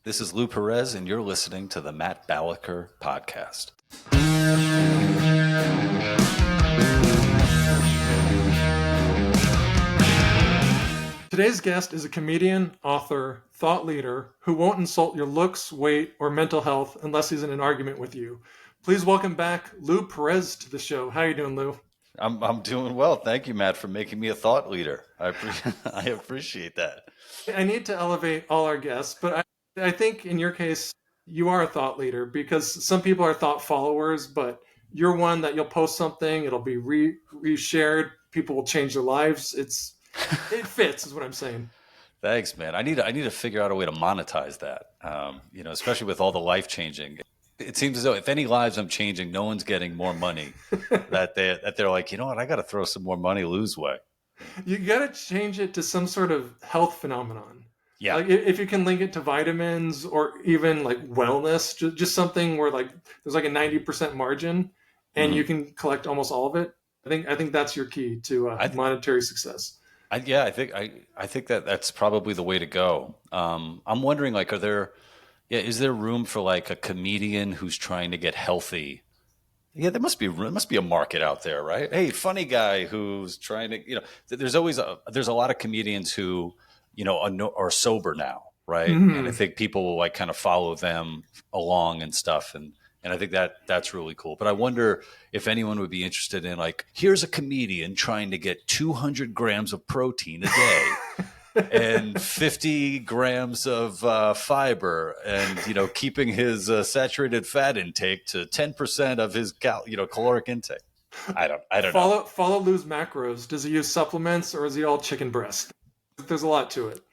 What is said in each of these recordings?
This is Lou Perez, and you're listening to the Matt Balaker Podcast. Today's guest is a comedian, author, thought leader who won't insult your looks, weight, or mental health unless he's in an argument with you. Please welcome back Lou Perez to the show. How are you doing, Lou? I'm doing well. Thank you, Matt, for making me a thought leader. I appreciate that. I need to elevate all our guests, but I think in your case, you are a thought leader because some people are thought followers, but you're one that you'll post something, it'll be reshared, people will change their lives. It fits, is what I'm saying. Thanks, man. I need to figure out a way to monetize that. Especially with all the life changing. It seems as though if any lives I'm changing, no one's getting more money. that they're like, you know what, I got to throw some more money Lou's way. You got to change it to some sort of health phenomenon. Yeah. Like if you can link it to vitamins or even like wellness, just something where like there's like a 90% margin and you can collect almost all of it. I think that's your key to monetary success. I think that's probably the way to go. I'm wondering, like, is there room for like a comedian who's trying to get healthy? Yeah, there must be a market out there, right? Hey, funny guy who's trying to, there's a lot of comedians who, are sober now, right? Mm-hmm. And I think people will like kind of follow them along and stuff. And I think that's really cool. But I wonder if anyone would be interested in like, here's a comedian trying to get 200 grams of protein a day and 50 grams of fiber and, keeping his saturated fat intake to 10% of his caloric intake. I don't know. Follow Lou's macros. Does he use supplements or is he all chicken breast? There's a lot to it.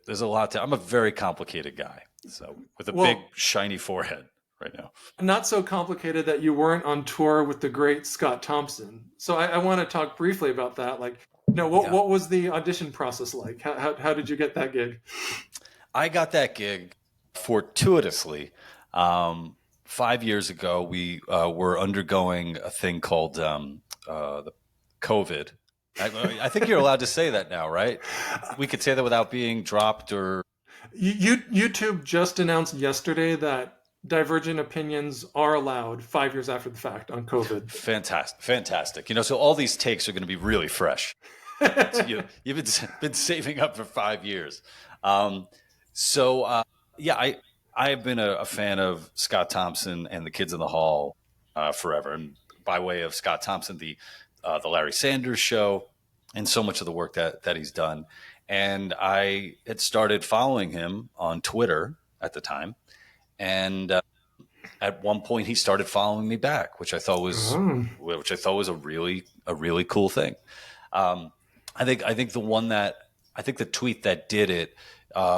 There's a lot I'm a very complicated guy. So with a big shiny forehead. Right now. Not so complicated that you weren't on tour with the great Scott Thompson. So I want to talk briefly about that. Like, what was the audition process like? How did you get that gig? I got that gig fortuitously. 5 years ago, we were undergoing a thing called the COVID. I think you're allowed to say that now, right? We could say that without being dropped or... YouTube just announced yesterday that divergent opinions are allowed 5 years after the fact on COVID. Fantastic. So all these takes are going to be really fresh. You've been saving up for 5 years. I've been a fan of Scott Thompson and the Kids in the Hall forever. And by way of Scott Thompson, the Larry Sanders Show, and so much of the work that he's done. And I had started following him on Twitter at the time. And at one point, he started following me back, which I thought was a really cool thing. I think the tweet that did it,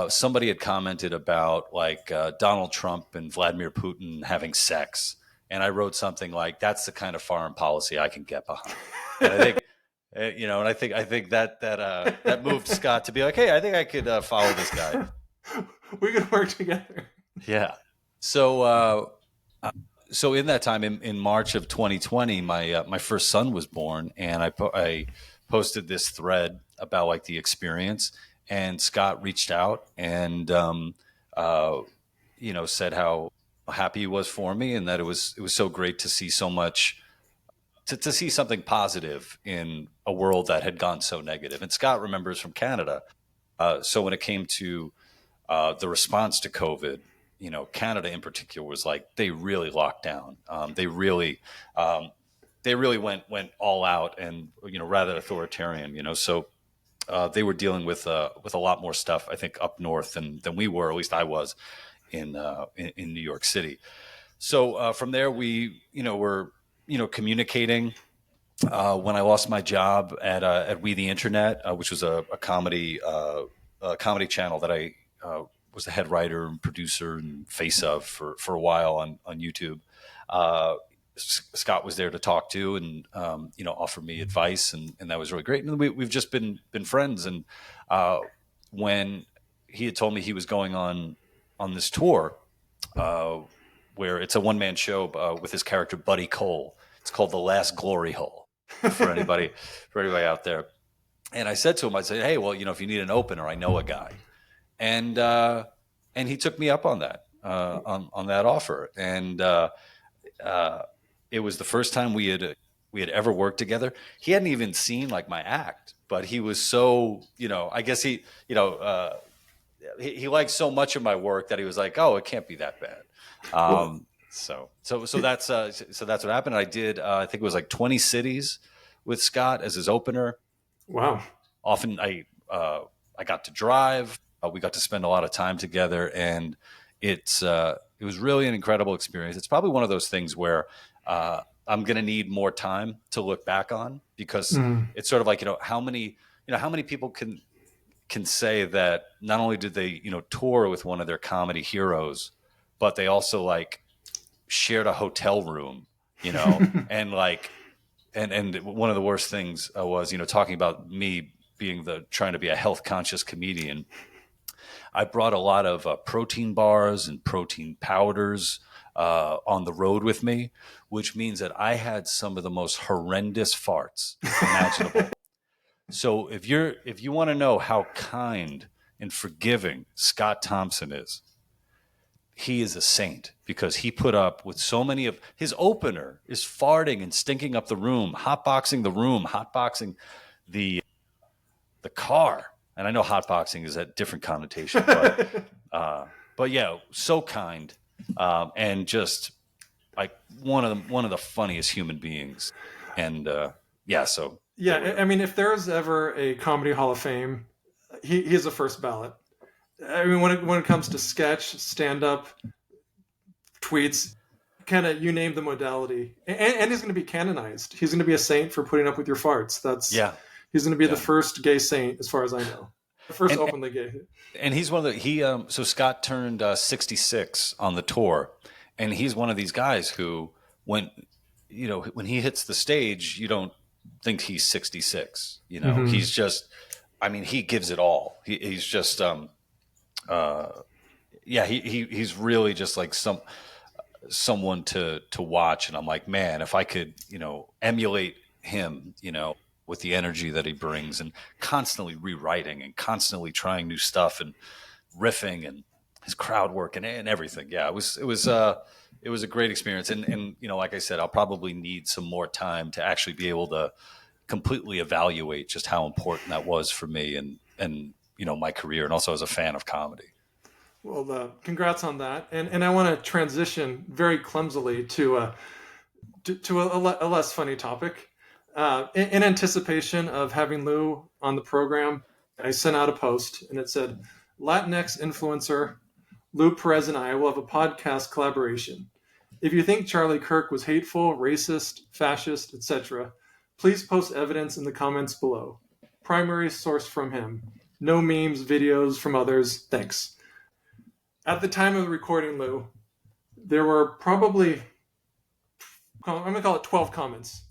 somebody had commented about like Donald Trump and Vladimir Putin having sex, and I wrote something like, "That's the kind of foreign policy I can get behind." And I think that moved Scott to be like, "Hey, I think I could follow this guy. We could work together." Yeah. So in that time, in March of 2020, my first son was born, and I posted this thread about like the experience, and Scott reached out and said how happy he was for me, and that it was so great to see so much, to see something positive in a world that had gone so negative. And Scott remembers from Canada, so when it came to the response to COVID. Canada in particular was like, they really locked down. They really went all out and, rather authoritarian, so they were dealing with a lot more stuff, I think, up north than we were, at least I was in New York City. So from there, we, were, communicating when I lost my job at We the Internet, which was a comedy channel that I was the head writer and producer and face of for a while on YouTube. Scott was there to talk to and offer me advice, and that was really great. And we've just been friends. And when he had told me he was going on this tour, where it's a one-man show with his character Buddy Cole. It's called The Last Glory Hole for anybody out there. And I said to him, I said, hey, well, if you need an opener, I know a guy. And and he took me up on that on that offer, and uh, it was the first time we had ever worked together. He hadn't even seen like my act, but he was so, I guess he liked so much of my work that he was like, oh, it can't be that bad. Well, So that's what happened. I did I think it was like 20 cities with Scott as his opener. wow. Often I got to drive. We got to spend a lot of time together, and it was really an incredible experience. It's probably one of those things where I'm going to need more time to look back on, because Mm. it's sort of like, how many people can say that not only did they, tour with one of their comedy heroes, but they also like shared a hotel room, and like, and one of the worst things was, talking about me being trying to be a health conscious comedian. I brought a lot of protein bars and protein powders on the road with me, which means that I had some of the most horrendous farts imaginable. So if you want to know how kind and forgiving Scott Thompson is, he is a saint, because he put up with so many of his opener is farting and stinking up the room, hotboxing the car. And I know hotboxing is a different connotation, but yeah, so kind, and just like one of the funniest human beings. And yeah, so Yeah, I mean, if there's ever a comedy Hall of Fame, he's the first ballot. I mean, when it comes to sketch, stand up, tweets, kind of you name the modality, and he's going to be canonized. He's going to be a saint for putting up with your farts. yeah, He's going to be the yeah. first gay saint, as far as I know, the first And openly gay. and he's one of so Scott turned 66 on the tour, and he's one of these guys who, when when he hits the stage, you don't think he's 66. Mm-hmm. He's just, I mean, he gives it all. He's just yeah, he's really just like someone to watch. And I'm like, man, if I could, emulate him, with the energy that he brings, and constantly rewriting and constantly trying new stuff and riffing and his crowd work and everything. Yeah, it was a great experience. And like I said, I'll probably need some more time to actually be able to completely evaluate just how important that was for me and my career, and also as a fan of comedy. Well, congrats on that. And I want to transition very clumsily to a less funny topic. In anticipation of having Lou on the program, I sent out a post and it said, Latinx influencer Lou Perez and I will have a podcast collaboration. If you think Charlie Kirk was hateful, racist, fascist, etc., please post evidence in the comments below. Primary source from him. No memes, videos from others. Thanks. At the time of the recording, Lou, there were probably, I'm going to call it 12 comments.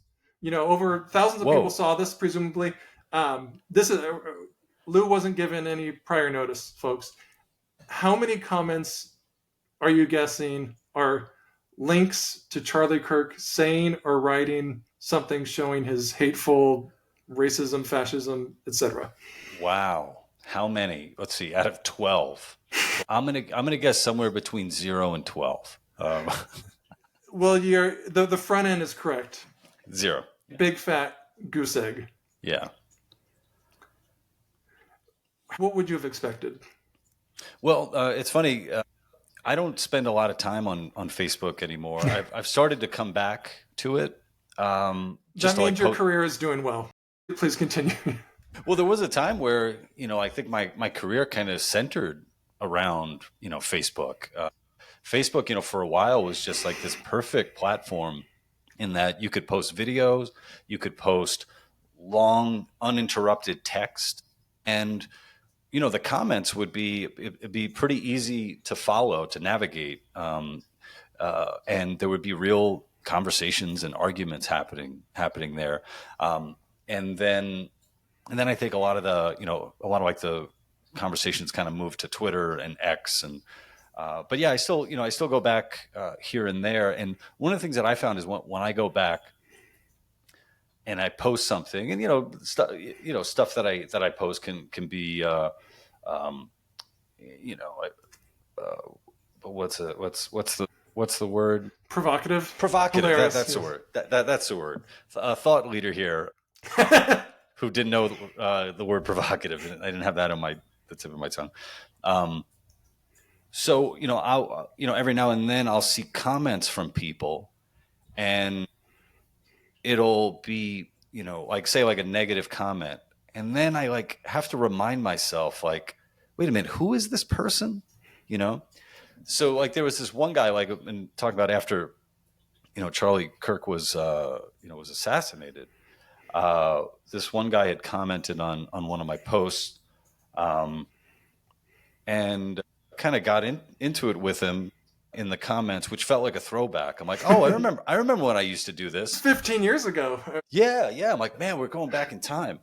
Over thousands of people saw this, presumably. This is Lou wasn't given any prior notice, folks. How many comments are you guessing are links to Charlie Kirk saying or writing something showing his hateful racism, fascism, etc.? Wow. How many? Let's see. Out of 12, I'm gonna guess somewhere between 0 and 12. Well, the front end is correct. 0. Big fat goose egg. Yeah. What would you have expected? Well, it's funny. I don't spend a lot of time on Facebook anymore. I've started to come back to it. That means your career is doing well. Please continue. Well, there was a time where, I think my career kind of centered around, Facebook. Facebook, for a while was just like this perfect platform in that you could post videos, you could post long, uninterrupted text, and, the comments would it'd be pretty easy to follow, to navigate. And there would be real conversations and arguments happening there. And then I think a lot of like the conversations kind of moved to Twitter and X, and but yeah, I still go back here and there. And one of the things that I found is when I go back and I post something, and stuff that I post can be what's the word? Provocative. Provocative. Polarized. That's the word. That's the word. A thought leader here who didn't know the word provocative. I didn't have that on the tip of my tongue. So I'll every now and then I'll see comments from people, and it'll be like, say, like a negative comment, and then I like have to remind myself, like, wait a minute, who is this person? So like there was this one guy, like, and talking about after Charlie Kirk was was assassinated. This one guy had commented on one of my posts, and kind of got into it with him in the comments, which felt like a throwback. I'm like, oh, I remember when I used to do this 15 years ago. Yeah. I'm like, man, we're going back in time.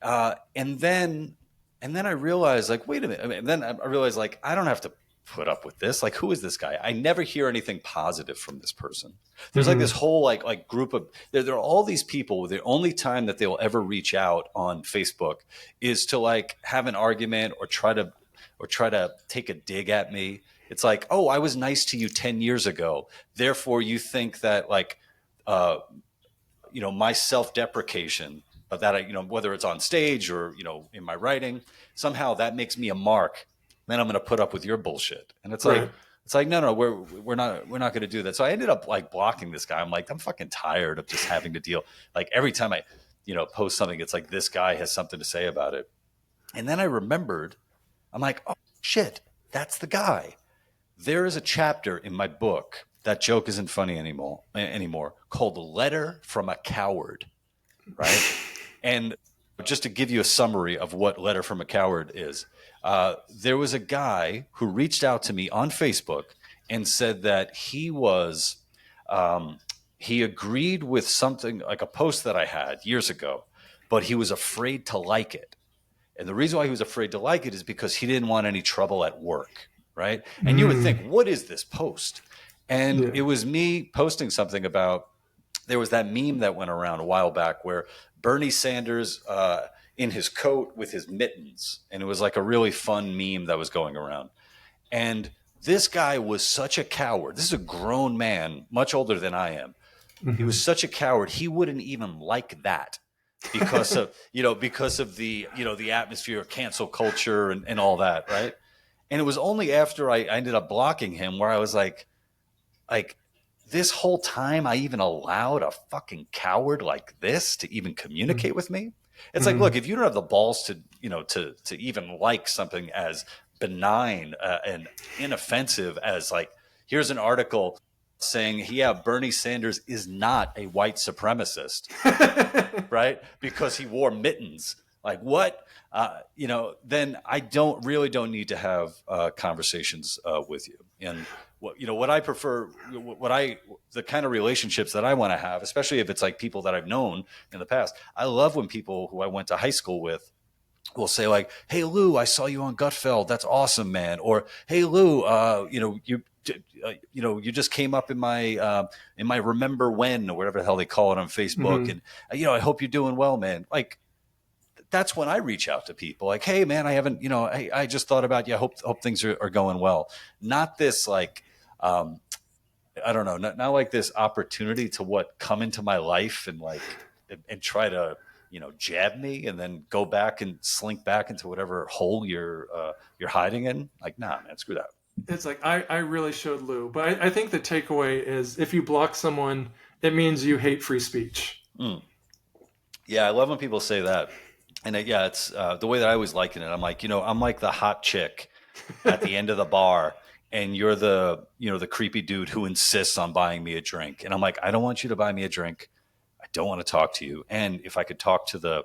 And then I realized, like, wait a minute. And then I realized, like, I don't have to put up with this. Like, who is this guy? I never hear anything positive from this person. There's like this whole like group of there are all these people. The only time that they'll ever reach out on Facebook is to like have an argument or try to take a dig at me. It's like, oh, I was nice to you 10 years ago. Therefore, you think that like, my self-deprecation of that, whether it's on stage or, in my writing, somehow that makes me a mark. Then I'm going to put up with your bullshit. And it's Right. like, no, we're not going to do that. So I ended up like blocking this guy. I'm like, I'm fucking tired of just having to deal. Like every time I, post something, it's like this guy has something to say about it. And then I remembered, I'm like, oh shit, that's the guy. There is a chapter in my book, that joke isn't funny anymore, called Letter from a Coward, right? And just to give you a summary of what Letter from a Coward is, there was a guy who reached out to me on Facebook and said that he agreed with something like a post that I had years ago, but he was afraid to like it. And the reason why he was afraid to like it is because he didn't want any trouble at work, right? And you would think, what is this post? And it was me posting something about, there was that meme that went around a while back where Bernie Sanders in his coat with his mittens. And it was like a really fun meme that was going around. And this guy was such a coward. This is a grown man, much older than I am. He was such a coward. He wouldn't even like that because of, the atmosphere of cancel culture and all that. Right. And it was only after I ended up blocking him where I was like, this whole time I even allowed a fucking coward like this to even communicate with me. It's like, look, if you don't have the balls to, to even like something as benign and inoffensive as like, here's an article saying, yeah, Bernie Sanders is not a white supremacist, right? Because he wore mittens. Like what? Then I don't need to have conversations with you. And what I prefer, the kind of relationships that I want to have, especially if it's like people that I've known in the past. I love when people who I went to high school with will say like, "Hey Lou, I saw you on Gutfeld. That's awesome, man." Or, "Hey Lou, you just came up in my Remember When, or whatever the hell they call it on Facebook, and I hope you're doing well, man." Like, that's when I reach out to people like, "Hey man, I haven't, I just thought about you. I hope things are going well." Not this like, I don't know, not like this opportunity to come into my life and like, and try to, jab me and then go back and slink back into whatever hole you're hiding in. Like, nah, man, screw that. It's like, I really showed Lou, but I think the takeaway is if you block someone, it means you hate free speech. Yeah. I love when people say that. And it's the way that I was liking it. I'm like, I'm like the hot chick at the end of the bar, and you're the creepy dude who insists on buying me a drink. And I'm like, I don't want you to buy me a drink. I don't want to talk to you. And if I could talk to the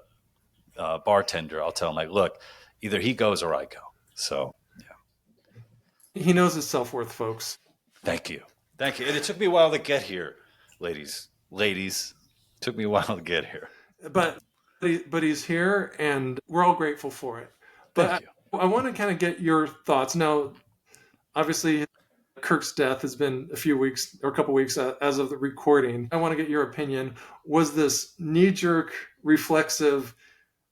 bartender, I'll tell him like, look, either he goes or I go. So yeah. He knows his self-worth, folks. Thank you. And it took me a while to get here, ladies. It took me a while to get here. But he's here, and we're all grateful for it. But I want to kind of get your thoughts. Now, obviously, Kirk's death has been a few weeks or a couple weeks as of the recording. I want to get your opinion. Was this knee-jerk, reflexive,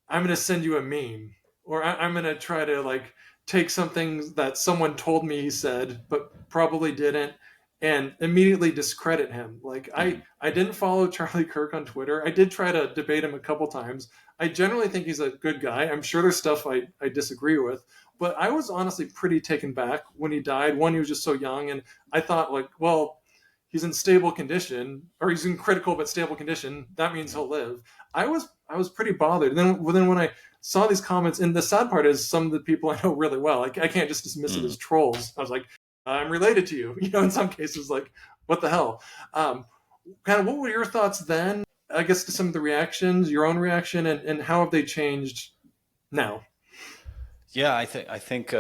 I'm going to send you a meme, or I'm going to try to like take something that someone told me he said, but probably didn't, and immediately discredit him. Like I didn't follow Charlie Kirk on Twitter. I did try to debate him a couple times. I generally think he's a good guy. I'm sure there's stuff I disagree with, but I was honestly pretty taken back when he died. One, he was just so young, and I thought like, well, he's in stable condition, or he's in critical but stable condition. That means he'll live. I was pretty bothered. Then when I saw these comments, and the sad part is some of the people I know really well. Like I can't just dismiss it as trolls. I was like, I'm related to you. You know, in some cases, like what the hell. Kind of, what were your thoughts then? I guess to some of the reactions, your own reaction, and how have they changed now? Yeah, I think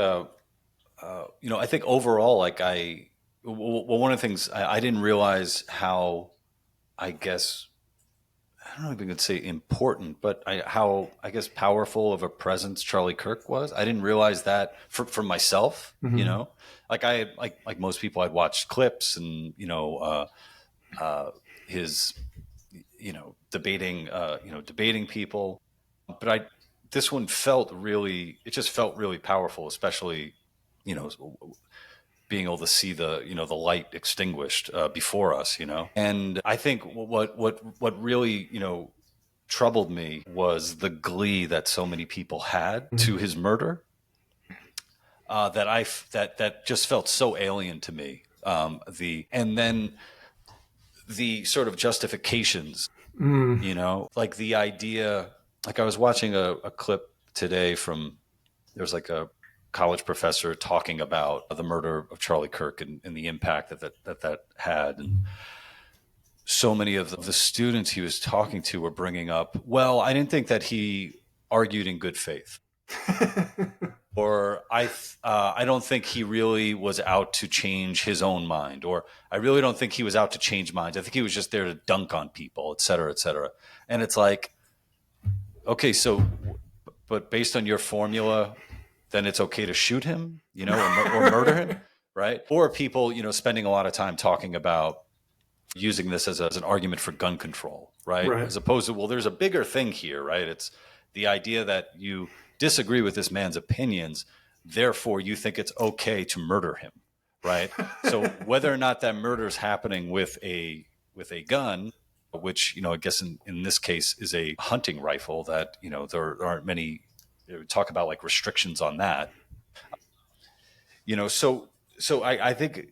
overall, like one of the things I didn't realize how, I guess, I don't know if I could say important, but how, I guess, powerful of a presence Charlie Kirk was. I didn't realize that for myself, like like most people, I'd watched clips and, his, debating people, but this one it just felt really powerful, especially, you know, being able to see the light extinguished before us, And I think what really, troubled me was the glee that so many people had to his murder. That just felt so alien to me. And then the sort of justifications, like the idea. Like I was watching a clip today there's like a college professor talking about the murder of Charlie Kirk and the impact that had. And so many of the students he was talking to were bringing up, well, I didn't think that he argued in good faith. Or I don't think he really was out to change his own mind. Or I really don't think he was out to change minds. I think he was just there to dunk on people, et cetera, et cetera. And it's like, okay, so, but based on your formula, then it's okay to shoot him, or murder him, right? Or people, spending a lot of time talking about using this as an argument for gun control, right? As opposed to, well, there's a bigger thing here, right? It's the idea that you disagree with this man's opinions, therefore you think it's okay to murder him, right? So whether or not that murder is happening with a gun, which, I guess in this case is a hunting rifle that, there aren't many, talk about like restrictions on that, so I think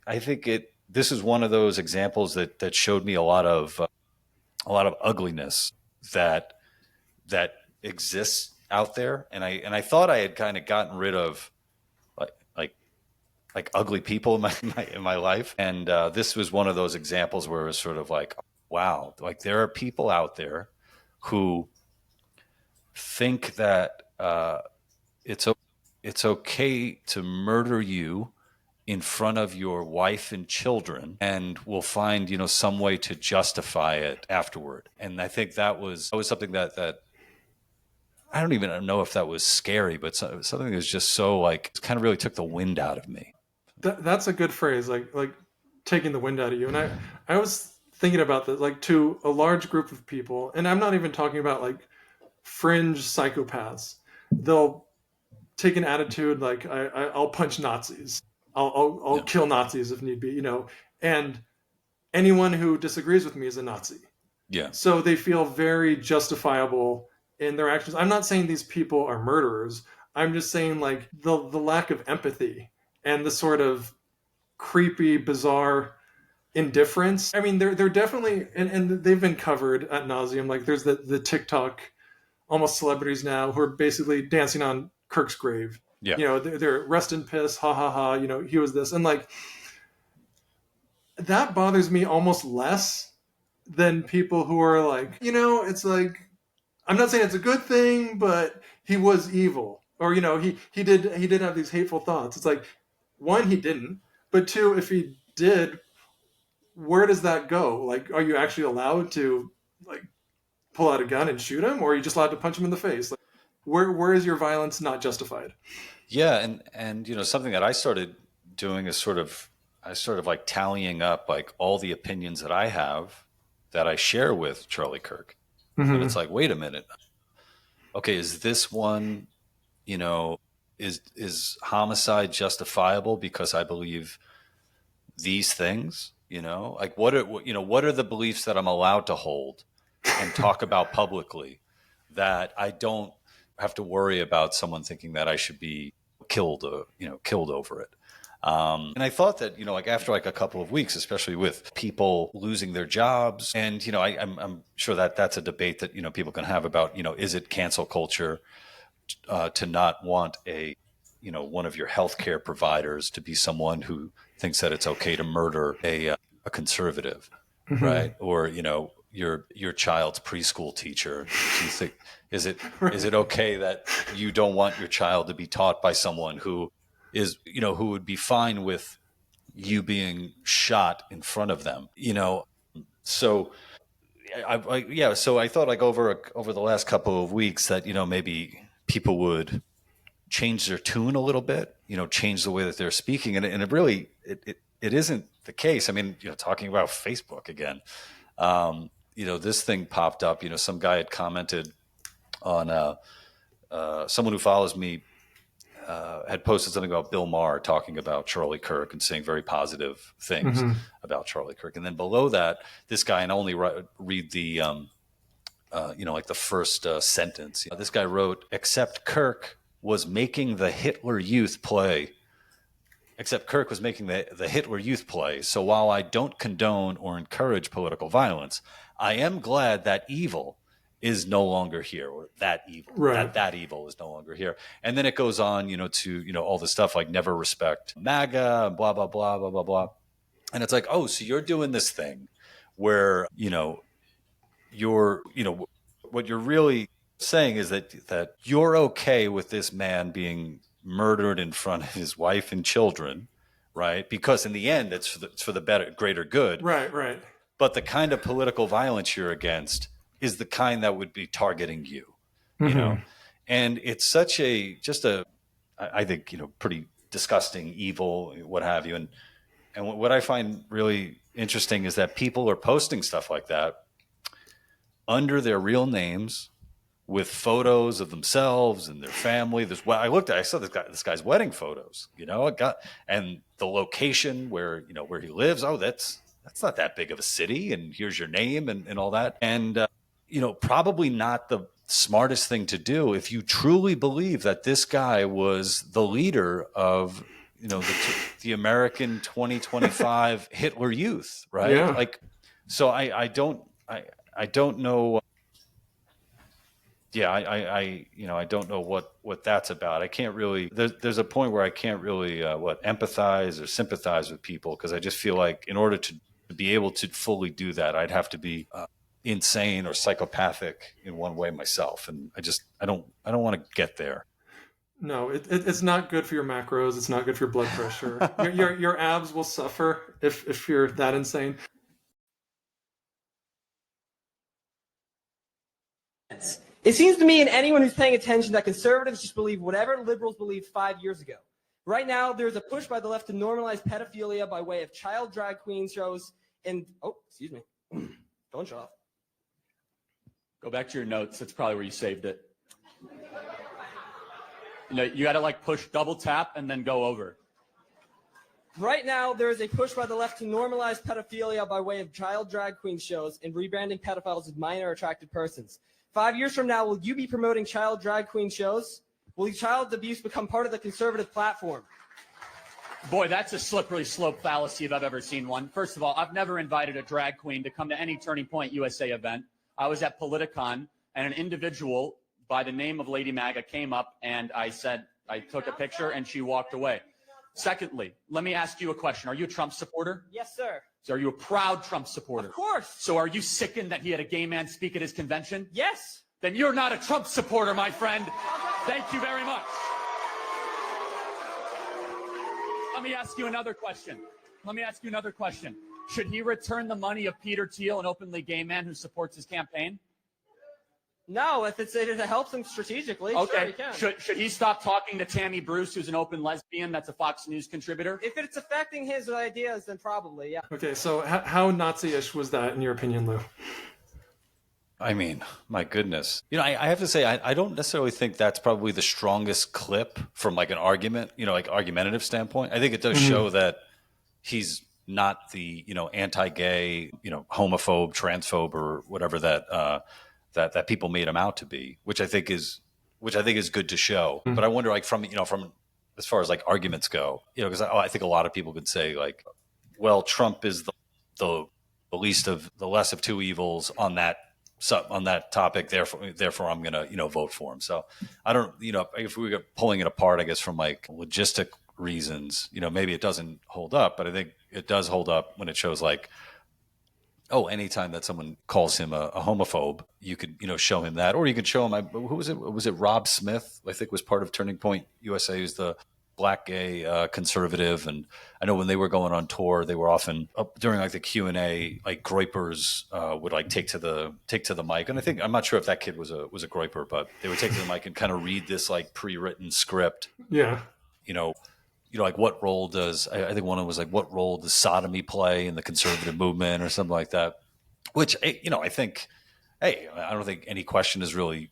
this is one of those examples that showed me a lot of ugliness that exists out there. And I thought I had kind of gotten rid of like ugly people in my life. And this was one of those examples where it was sort of like, wow, like there are people out there who think that it's okay to murder you in front of your wife and children, and will find some way to justify it afterward. And I think that was something that I don't even know if that was scary, but something that was just so like it kind of really took the wind out of me. That's a good phrase, like taking the wind out of you. And I was thinking about that, like to a large group of people, and I'm not even talking about like fringe psychopaths. They'll take an attitude like I'll punch Nazis. I'll kill Nazis if need be, and anyone who disagrees with me is a Nazi. Yeah. So they feel very justifiable in their actions. I'm not saying these people are murderers. I'm just saying like the lack of empathy and the sort of creepy, bizarre indifference. I mean, they're definitely, and they've been covered ad nauseum. Like there's the TikTok almost celebrities now who are basically dancing on Kirk's grave. Yeah. They're rest in piss, ha ha ha, he was this. And like, that bothers me almost less than people who are like, it's like, I'm not saying it's a good thing, but he was evil. Or, he did have these hateful thoughts. It's like, one, he didn't, but two, if he did, where does that go? Like, are you actually allowed to like pull out a gun and shoot him, or are you just allowed to punch him in the face? Like, where is your violence not justified? Yeah, and something that I started doing is I started like tallying up like all the opinions that I have that I share with Charlie Kirk. Mm-hmm. And it's like, wait a minute. Okay, is this one, is homicide justifiable because I believe these things? Like what are the beliefs that I'm allowed to hold and talk about publicly that I don't have to worry about someone thinking that I should be killed over it. And I thought that, like after like a couple of weeks, especially with people losing their jobs, and, I'm sure that that's a debate that, people can have about, is it cancel culture to not want one of your healthcare providers to be someone who thinks that it's okay to murder a conservative, right? Or, your child's preschool teacher. Do you think, is it okay that you don't want your child to be taught by someone who is, who would be fine with you being shot in front of them, So so I thought like over the last couple of weeks that, maybe people would change their tune a little bit, change the way that they're speaking. And it really, it isn't the case. I mean, talking about Facebook again, this thing popped up, some guy had commented on, someone who follows me, had posted something about Bill Maher talking about Charlie Kirk and saying very positive things about Charlie Kirk. And then below that, this guy, and I only read the, like the first sentence, this guy wrote, except Kirk was making the Hitler Youth play. So while I don't condone or encourage political violence, I am glad that evil is no longer here, or that evil, right. that evil is no longer here. And then it goes on, to, all the stuff like never respect MAGA and blah, blah, blah, blah, blah, blah. And it's like, oh, so you're doing this thing where, what you're really saying is that you're okay with this man being murdered in front of his wife and children, right? Because in the end, it's for the greater good. Right. But the kind of political violence you're against is the kind that would be targeting you, and it's such I think, pretty disgusting, evil, what have you. And what I find really interesting is that people are posting stuff like that under their real names with photos of themselves and their family. I saw this guy's wedding photos, and the location where he lives. Oh, that's not that big of a city. And here's your name and all that. And, probably not the smartest thing to do if you truly believe that this guy was the leader of, the American 2025 Hitler Youth, right? Yeah. Like, so I don't know. Yeah, I don't know what that's about. I can't really. There's a point where I can't really empathize or sympathize with people, because I just feel like in order to be able to fully do that, I'd have to be insane or psychopathic in one way myself, and I don't want to get there. No, it's not good for your macros. It's not good for your blood pressure. your abs will suffer if you're that insane. It seems to me and anyone who's paying attention that conservatives just believe whatever liberals believed 5 years ago. Right now, there's a push by the left to normalize pedophilia by way of child drag queen shows and excuse me. Don't shut off. Go back to your notes. That's probably where you saved it. You got to push double tap and then go over. Right now, there is a push by the left to normalize pedophilia by way of child drag queen shows and rebranding pedophiles as minor attracted persons. 5 years from now, will you be promoting child drag queen shows? Will child abuse become part of the conservative platform? Boy, that's a slippery slope fallacy if I've ever seen one. First of all, I've never invited a drag queen to come to any Turning Point USA event. I was at Politicon, and an individual by the name of Lady MAGA came up, and I took a picture, and she walked away. Secondly, let me ask you a question. Are you a Trump supporter? Yes, sir. So are you a proud Trump supporter? Of course. So are you sickened that he had a gay man speak at his convention? Yes. Then you're not a Trump supporter, my friend. Thank you very much. Let me ask you another question. Should he return the money of Peter Thiel, an openly gay man who supports his campaign? No, if it helps him strategically, okay. Sure, he can. Should he stop talking to Tammy Bruce, who's an open lesbian that's a Fox News contributor? If it's affecting his ideas, then probably, yeah. Okay, so how Nazi-ish was that in your opinion, Lou? I mean, my goodness. I have to say, I don't necessarily think that's probably the strongest clip from like an argument, like argumentative standpoint. I think it does show that he's not the, anti-gay, homophobe, transphobe, or whatever that people made him out to be, which I think is good to show. But I wonder, like, from as far as like arguments go, because I think a lot of people could say like, well, Trump is the the less of two evils on that topic. Therefore, I'm gonna vote for him. So I don't, if we were pulling it apart, I guess from like logistic reasons, maybe it doesn't hold up, but I think it does hold up when it shows like, oh, anytime that someone calls him a homophobe, you could, show him that, or you could show him, who was it? Was it Rob Smith? I think was part of Turning Point USA, who's the black gay conservative. And I know when they were going on tour, they were often during like the Q&A, like Groypers would like take to the mic. And I'm not sure if that kid was a Groyper, but they would take to the mic and kind of read this like pre-written script. Yeah. Like what role does, I think one of them was like, what role does sodomy play in the conservative movement or something like that? Which, I think, hey, I don't think any question is really,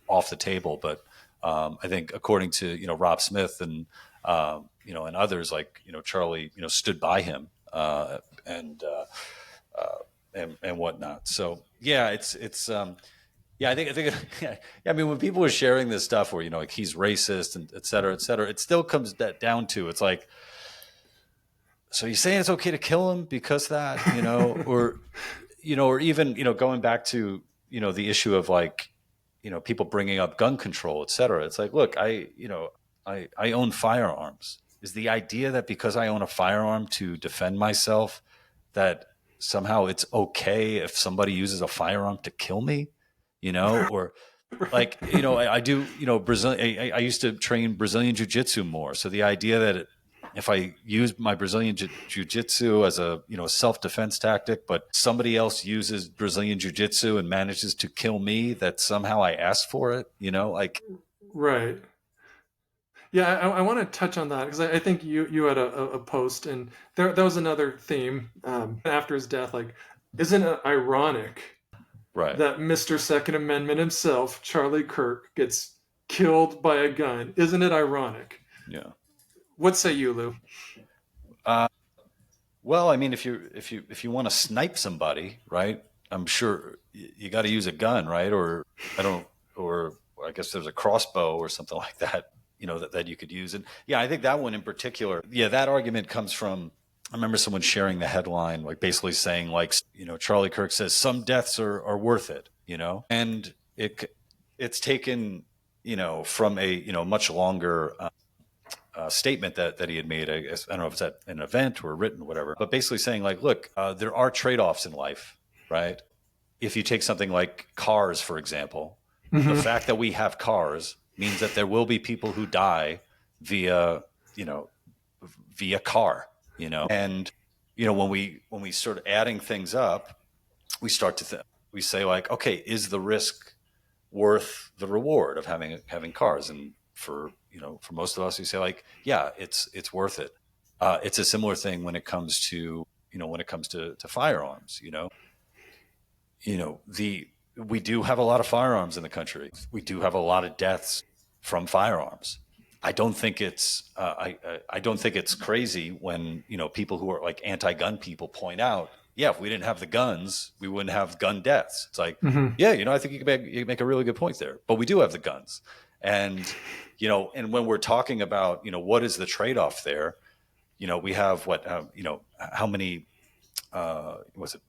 off the table. But I think according to, Rob Smith and, and others like, Charlie, stood by him and whatnot. So, yeah, yeah, I think, yeah, I mean, when people are sharing this stuff where, like he's racist and et cetera, it still comes down to, it's like, so you're saying it's okay to kill him because of that, or even, going back to, the issue of like, people bringing up gun control, et cetera. It's like, look, I own firearms. Is the idea that because I own a firearm to defend myself, that somehow it's okay if somebody uses a firearm to kill me? Or like, I do, Brazilian, I used to train Brazilian jiu-jitsu more. So the idea that if I use my Brazilian jiu-jitsu as a, self-defense tactic, but somebody else uses Brazilian jiu-jitsu and manages to kill me, that somehow I asked for it, like. Right. Yeah, I want to touch on that because I think you had a post, and that was another theme after his death. Like, isn't it ironic that Mr. Second Amendment himself, Charlie Kirk, gets killed by a gun? Isn't it ironic? Yeah. What say you, Lou? Well, I mean, if you want to snipe somebody, right? I'm sure you got to use a gun, right? Or I guess there's a crossbow or something like that, that you could use. And yeah, I think that one in particular, yeah, that argument comes from, I remember someone sharing the headline, like basically saying like, Charlie Kirk says some deaths are worth it, and it's taken, from a, much longer statement that he had made. I don't know if it's at an event or written or whatever, but basically saying like, look, there are trade-offs in life, right? If you take something like cars, for example, the fact that we have cars means that there will be people who die via car, and, when we start adding things up, we start to we say like, okay, is the risk worth the reward of having cars? And for most of us, we say like, yeah, it's worth it. It's a similar thing when it comes to, to firearms, we do have a lot of firearms in the country. We do have a lot of deaths from firearms. I don't think it's I don't think it's crazy when, people who are like anti-gun people point out, yeah, if we didn't have the guns, we wouldn't have gun deaths. It's like, yeah, I think you can make a really good point there. But we do have the guns. And, and when we're talking about, what is the trade-off there, we have how many, was it,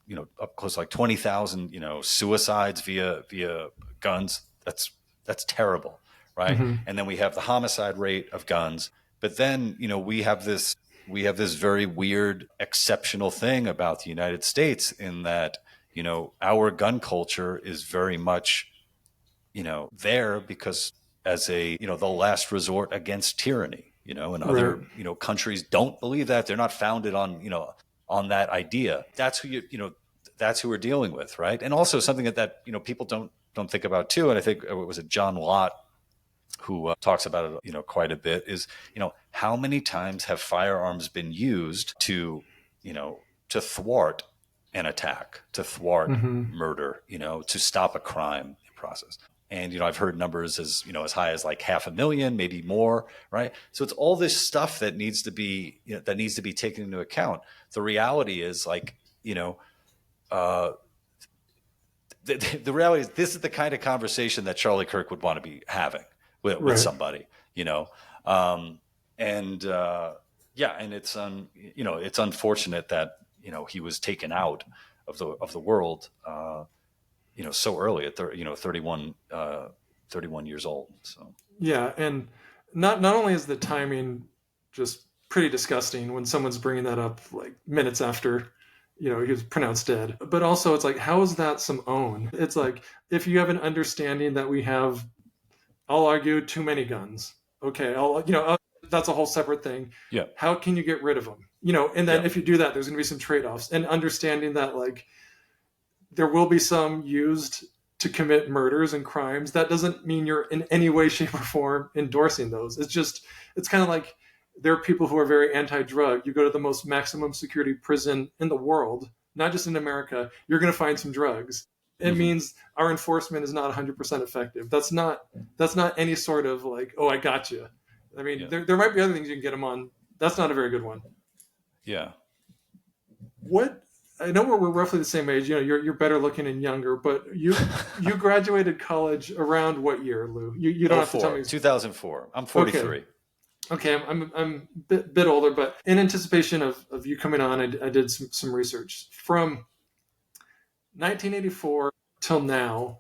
up close to like 20,000, suicides via guns. That's terrible. Right. And then we have the homicide rate of guns. But then, we have this very weird exceptional thing about the United States in that, our gun culture is very much, there because as a, the last resort against tyranny, and other, countries don't believe that. They're not founded on, on that idea. That's who that's who we're dealing with. Right. And also something that people don't think about too. And I think, was it John Lott who talks about it, quite a bit, is, how many times have firearms been used to, to thwart an attack, to thwart murder, to stop a crime process. And, I've heard numbers as high as like 500,000, maybe more. Right. So it's all this stuff that needs to be, that needs to be taken into account. The reality is like, the reality is this is the kind of conversation that Charlie Kirk would want to be having with somebody, and it's it's unfortunate that he was taken out of the world so early at 31 years old. So yeah, and not only is the timing just pretty disgusting when someone's bringing that up like minutes after he was pronounced dead, but also it's like, how is that some own? It's like, if you have an understanding that we have, I'll argue, too many guns. Okay, that's a whole separate thing. Yeah. How can you get rid of them? And then if you do that, there's going to be some trade-offs, and understanding that like there will be some used to commit murders and crimes. That doesn't mean you're in any way, shape, or form endorsing those. It's kind of like there are people who are very anti-drug. You go to the most maximum security prison in the world, not just in America, you're going to find some drugs. It means our enforcement is not 100% effective. That's not any sort of like, oh, I got you. I mean, there might be other things you can get them on. That's not a very good one. Yeah. I know we're roughly the same age. You're better looking and younger, but you graduated college around what year, Lou? You don't have to tell me. 2004. I'm 43. Okay, I'm a bit older, but in anticipation of you coming on, I did some research. From 1984 till now,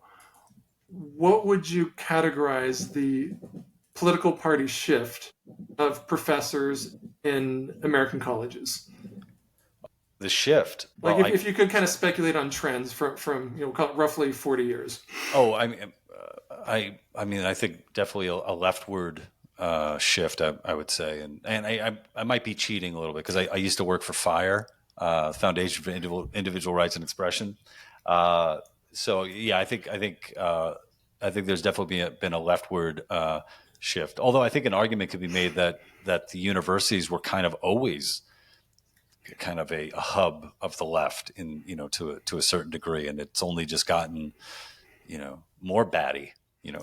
what would you categorize the political party shift of professors in American colleges? The shift. Like, well, if you could kind of speculate on trends from roughly 40 years. Oh, I mean, I think definitely a leftward shift, I would say, and I might be cheating a little bit because I used to work for FIRE, Foundation for Individual Rights and Expression. So yeah, I think there's definitely been a leftward shift. Although I think an argument could be made that the universities were kind of always kind of a hub of the left in to a certain degree, and it's only just gotten more batty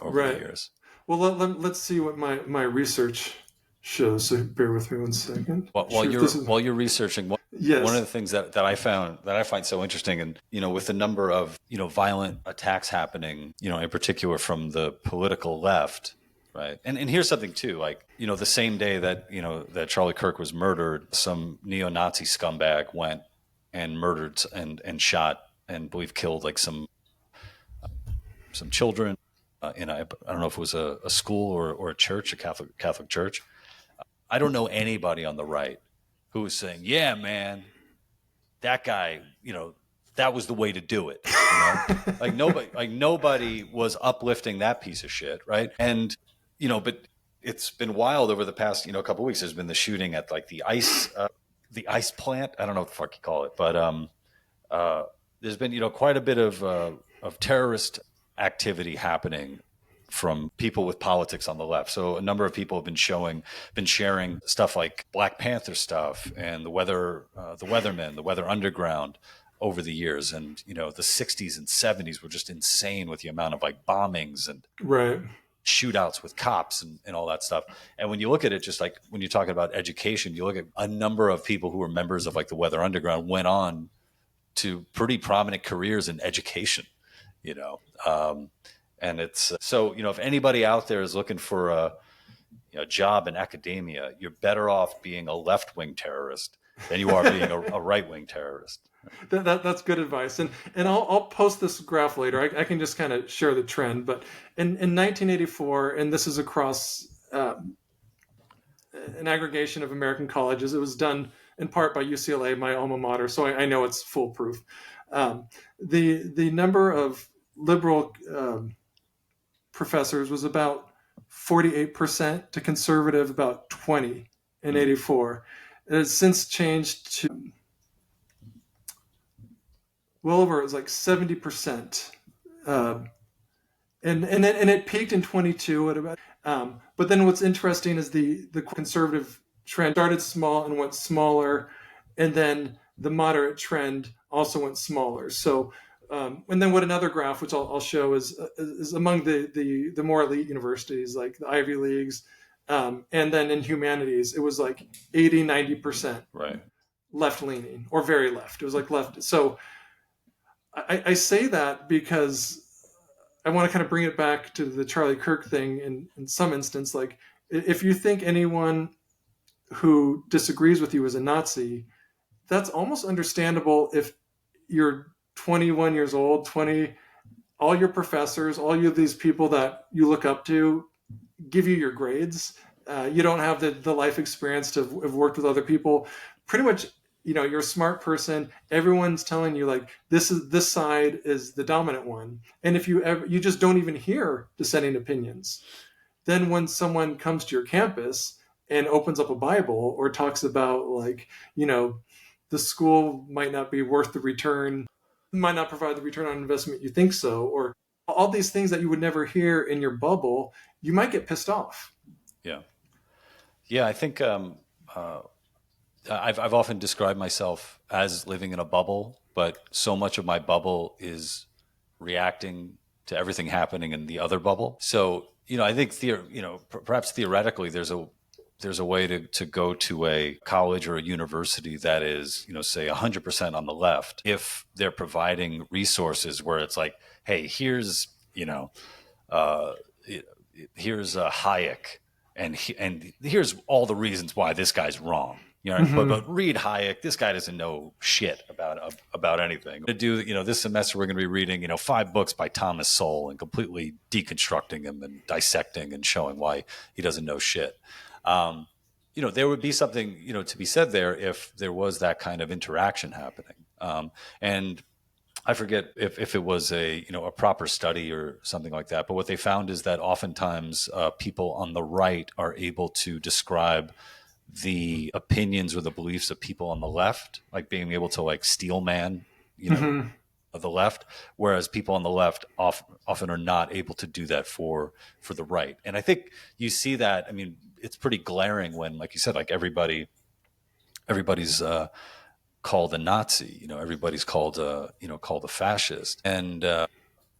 over the years. Well, let's see what my research shows. So bear with me one second. While you're researching, yes. One of the things that I find so interesting, and with the number of violent attacks happening, in particular from the political left, right? And here's something too, like the same day that that Charlie Kirk was murdered, some neo-Nazi scumbag went and murdered and shot and I believe killed like some children. I don't know if it was a school or a church, a Catholic church. I don't know anybody on the right who was saying, "Yeah, man, that guy, that was the way to do it." Like nobody was uplifting that piece of shit, right? And but it's been wild over the past couple of weeks. There's been the shooting at like the ice plant. I don't know what the fuck you call it, but there's been quite a bit of terrorist activity happening from people with politics on the left. So a number of people have been sharing stuff like Black Panther stuff and the Weathermen, the Weather Underground over the years. And, the 60s and 70s were just insane with the amount of like bombings and shootouts with cops and all that stuff. And when you look at it, just like when you're talking about education, you look at a number of people who were members of like the Weather Underground went on to pretty prominent careers in education. And it's so if anybody out there is looking for a job in academia, you're better off being a left-wing terrorist than you are being a right-wing terrorist. That's good advice, and I'll post this graph later. I can just kind of share the trend, but in 1984, and this is across an aggregation of American colleges. It was done in part by UCLA, my alma mater, so I know it's foolproof. The number of liberal professors was about 48% to conservative about 20 in 84. It has since changed to well over, it was like 70%. And it peaked in 22 at about, but then what's interesting is the conservative trend started small and went smaller, and then the moderate trend also went smaller. So, and then what another graph, which I'll show, is among the more elite universities, like the Ivy Leagues, and then in humanities, it was like 80-90% Right. left leaning or very left. It was like left. So I say that because I want to kind of bring it back to the Charlie Kirk thing in some instance. Like, if you think anyone who disagrees with you is a Nazi, that's almost understandable if you're 21 years old, 20, all your professors, all you these people that you look up to give you your grades. You don't have the life experience to have worked with other people. Pretty much, you're a smart person. Everyone's telling you like this side is the dominant one, and if you just don't even hear dissenting opinions. Then when someone comes to your campus and opens up a Bible or talks about like, the school might not be worth the return, might not provide the return on investment you think so, or all these things that you would never hear in your bubble, you might get pissed off. Yeah. Yeah, I think I've often described myself as living in a bubble, but so much of my bubble is reacting to everything happening in the other bubble. So, I think perhaps theoretically there's a way to go to a college or a university that is, say 100% on the left, if they're providing resources where it's like, hey, here's Hayek, and here's all the reasons why this guy's wrong. But read Hayek. This guy doesn't know shit about anything. To do, this semester we're going to be reading, 5 books by Thomas Sowell and completely deconstructing him and dissecting and showing why he doesn't know shit. There would be something, to be said there if there was that kind of interaction happening. And I forget if it was a proper study or something like that. But what they found is that oftentimes people on the right are able to describe the opinions or the beliefs of people on the left, like being able to like steel man, of the left, whereas people on the left often are not able to do that for the right. And I think you see that. I mean, it's pretty glaring when, like you said, like everybody's called a Nazi, everybody's called a fascist, and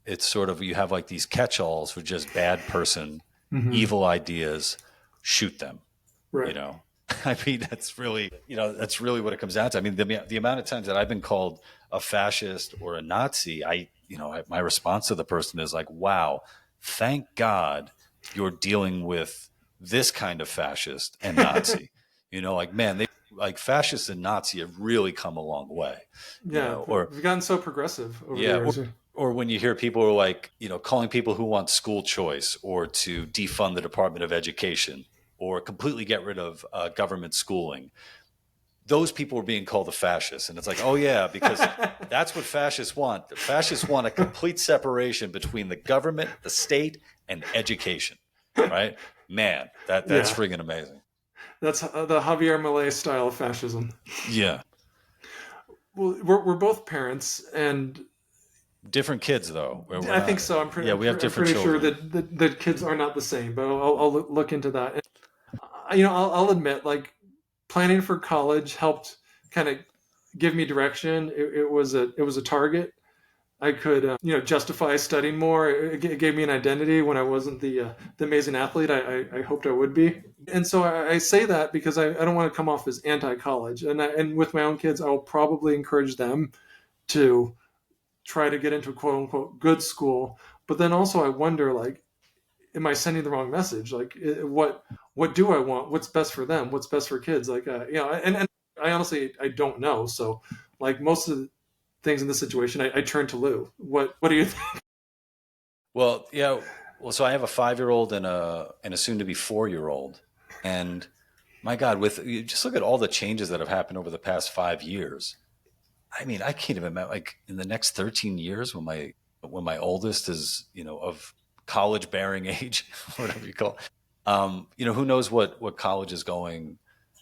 it's sort of, you have like these catch-alls for just bad person, evil ideas, shoot them, right. I mean, that's really what it comes down to. I mean, the amount of times that I've been called a fascist or a Nazi, my response to the person is like, wow, thank God you're dealing with this kind of fascist and Nazi. Like, man, like fascists and Nazi have really come a long way. Yeah, or we've gotten so progressive over the years. Or when you hear people are like, calling people who want school choice or to defund the Department of Education or completely get rid of government schooling, those people are being called a fascist. And it's like, oh yeah, because that's what fascists want. The fascists want a complete separation between the government, the state, and education, right? Man, that's friggin' amazing. That's the Javier Milei style of fascism. Yeah. Well, we're both parents, and different kids, though. I think so. We have different children. Sure that the kids are not the same, but I'll look into that. I'll admit, like, planning for college helped kind of give me direction. It was a target. I could justify studying more. It gave me an identity when I wasn't the amazing athlete I hoped I would be. And so I say that because I don't want to come off as anti-college. And with my own kids, I will probably encourage them to try to get into a quote unquote good school. But then also I wonder, like, am I sending the wrong message? Like, what do I want? What's best for them? What's best for kids? Like, and I honestly, I don't know. So, like, most of the things in this situation, I turn to Lou. What do you think? Well, yeah. Well, so I have a 5-year-old and a soon-to-be 4-year-old, and my God, you just look at all the changes that have happened over the past 5 years. I mean, I can't even imagine, like, in the next 13 years when my oldest is, of college-bearing age, whatever you call it. Who knows what college is going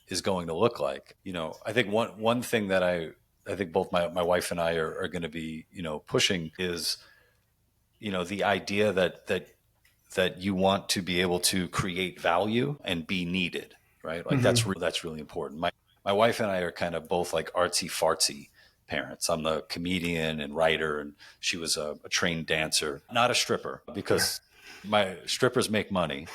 to look like. I think one thing that I think both my wife and I are going to be, pushing is, the idea that you want to be able to create value and be needed, right? Like that's really important. My wife and I are kind of both like artsy fartsy parents. I'm the comedian and writer, and she was a trained dancer, not a stripper, because my strippers make money.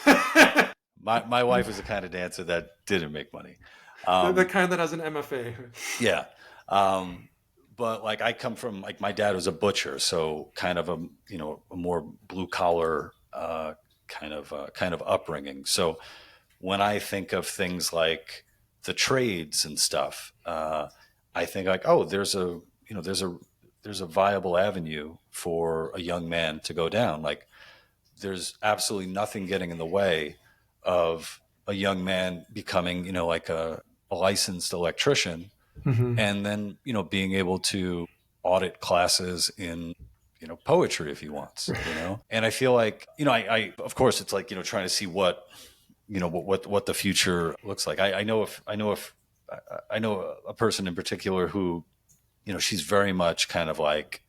My wife was the kind of dancer that didn't make money. The kind that has an MFA. Yeah. But like I come from, like, my dad was a butcher, so kind of a more blue collar kind of upbringing. So when I think of things like the trades and stuff, I think like, oh, there's a viable avenue for a young man to go down. Like, there's absolutely nothing getting in the way of a young man becoming, like a licensed electrician, and then, being able to audit classes in, poetry if he wants, And I feel like, I of course it's like, trying to see what the future looks like. I know a person in particular who, she's very much kind of like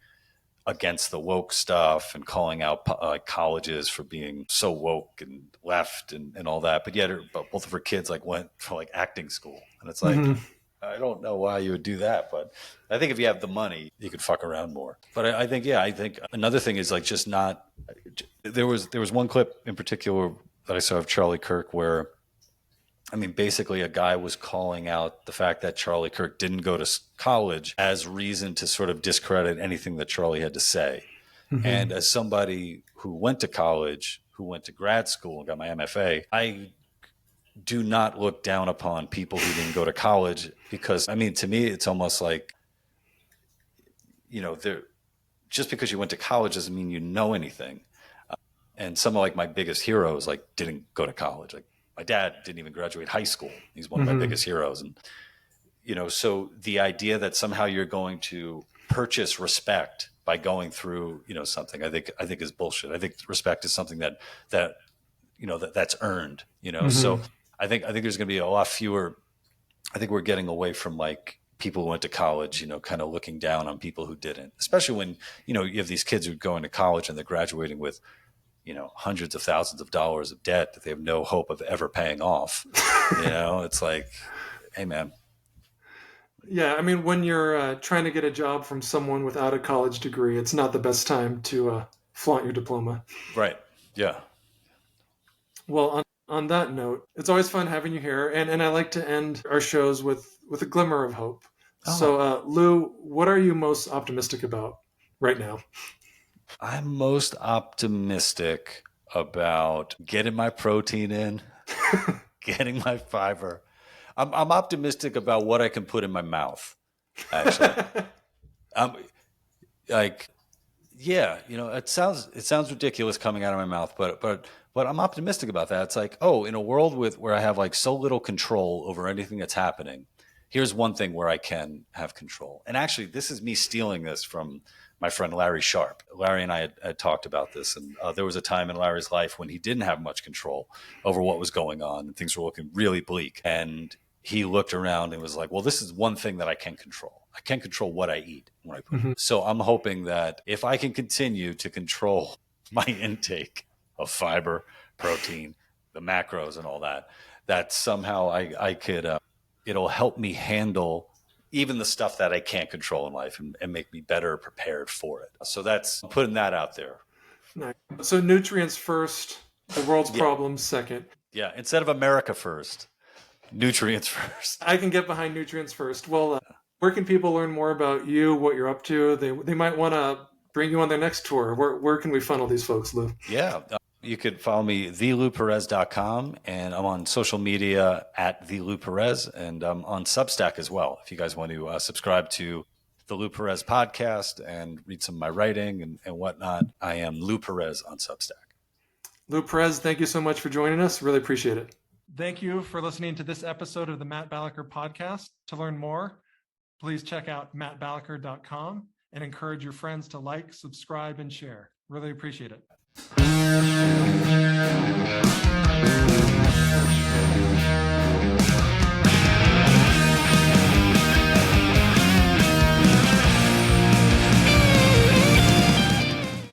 against the woke stuff and calling out colleges for being so woke and left and all that. But yet both of her kids like went for like acting school. And it's like, I don't know why you would do that, but I think if you have the money, you could fuck around more. But I think another thing is like just not, there was one clip in particular that I saw of Charlie Kirk where, I mean, basically a guy was calling out the fact that Charlie Kirk didn't go to college as reason to sort of discredit anything that Charlie had to say. And as somebody who went to college, who went to grad school and got my MFA, I do not look down upon people who didn't go to college, because, I mean, to me, it's almost like, just because you went to college doesn't mean you know anything. And some of like my biggest heroes like didn't go to college. Like my dad didn't even graduate high school. He's one of my biggest heroes. And, so the idea that somehow you're going to purchase respect by going through, something, I think is bullshit. I think respect is something that's earned, So I think there's going to be a lot fewer. I think we're getting away from like people who went to college, kind of looking down on people who didn't, especially when, you have these kids who go into college and they're graduating with, hundreds of thousands of dollars of debt that they have no hope of ever paying off. It's like, hey man. Yeah. I mean, when you're trying to get a job from someone without a college degree, it's not the best time to flaunt your diploma. Right. Yeah. Well, on that note, it's always fun having you here. And I like to end our shows with a glimmer of hope. Oh. So, Lou, what are you most optimistic about right now? I'm most optimistic about getting my protein in, getting my fiber. I'm optimistic about what I can put in my mouth, actually. I'm like, yeah, it sounds ridiculous coming out of my mouth, but I'm optimistic about that. It's like, oh, in a world where I have like so little control over anything that's happening, here's one thing where I can have control. And actually, this is me stealing this from my friend Larry Sharp. Larry and I had talked about this, and there was a time in Larry's life when he didn't have much control over what was going on, and things were looking really bleak. And he looked around and was like, well, this is one thing that I can control. I can control what I eat when I put it. So I'm hoping that if I can continue to control my intake of fiber, protein, the macros and all that, that somehow I could, it'll help me handle even the stuff that I can't control in life and make me better prepared for it. So I'm putting that out there. Nice. So nutrients first, the world's problems second. Yeah. Instead of America first, nutrients first. I can get behind nutrients first. Well, where can people learn more about you, what you're up to? They might want to bring you on their next tour. Where can we funnel these folks, Lou? Yeah. You could follow me, thelouperez.com, and I'm on social media at @thelouperez, and I'm on Substack as well. If you guys want to subscribe to the Lou Perez podcast and read some of my writing and whatnot, I am Lou Perez on Substack. Lou Perez, thank you so much for joining us. Really appreciate it. Thank you for listening to this episode of the Matt Balaker podcast. To learn more, please check out mattbalaker.com and encourage your friends to like, subscribe, and share. Really appreciate it.